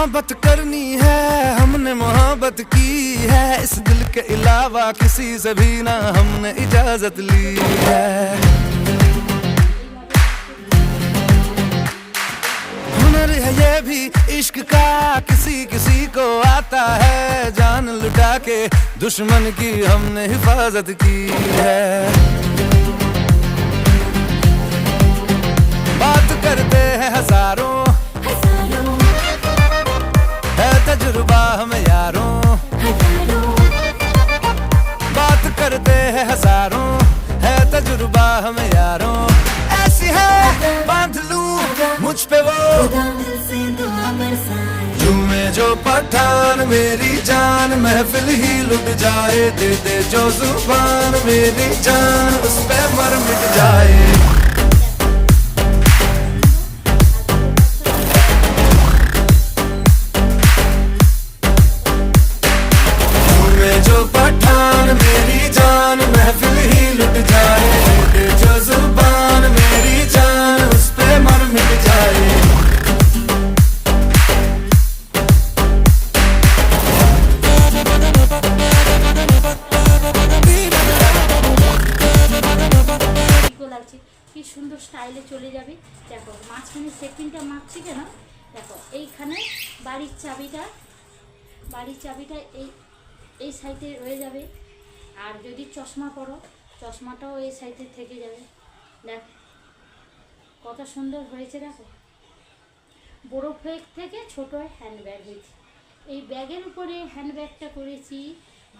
मोहब्बत करनी है, हमने मोहब्बत की है, इस दिल के अलावा किसी से भी ना हमने इजाजत ली है। हुनर है ये भी इश्क का, किसी किसी को आता है, जान लुटा के दुश्मन की हमने हिफाजत की है। बात करते हैं हजारों, है तजुर्बा हमें यारों, बात करते हैं हजारों, है तजुर्बा हमें यारों। ऐसी है बांध लूं मुझ पे वो झूमे जो पठान मेरी जान, महफिल ही लुट जाए, दे दे जो जुबान मेरी जान, उस पे मर मिट जाए। जो पठान मेरी जान, महफिल ही लुट जाए, दे जो जुबान मेरी जान, उस पे मर मिट जाए। কি সুন্দর স্টাইলে চলে যাবে। দেখো মাঝখানে সেকেন্ডটা মাপছি কেন, দেখো এইখানে বাড়ির চাবিটা এই সাইডে রয়ে যাবে, আর যদি চশমা পরো চশমাটাও এই সাইডে থেকে যাবে। দেখ কত সুন্দর হয়েছে, দেখো বড় ব্যাগ থেকে ছোট হ্যান্ডব্যাগ হয়েছে। এই ব্যাগের উপরে হ্যান্ডব্যাগটা করেছি।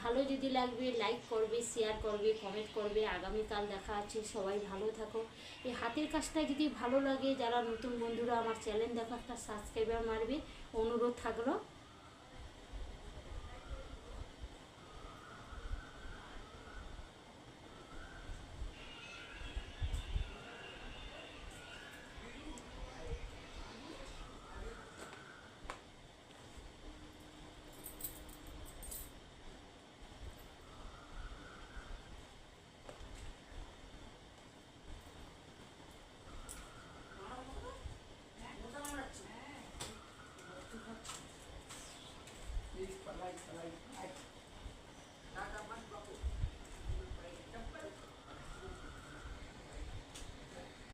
ভালো যদি লাগবে লাইক করবে, শেয়ার করবে, কমেন্ট করবে। আগামীকাল দেখা আছে, সবাই ভালো থাকো। এই হাতের কাজটা যদি ভালো লাগে, যারা নতুন বন্ধুরা আমার চ্যানেল দেখো একটা সাবস্ক্রাইবার মারবে, অনুরোধ থাকলো। Like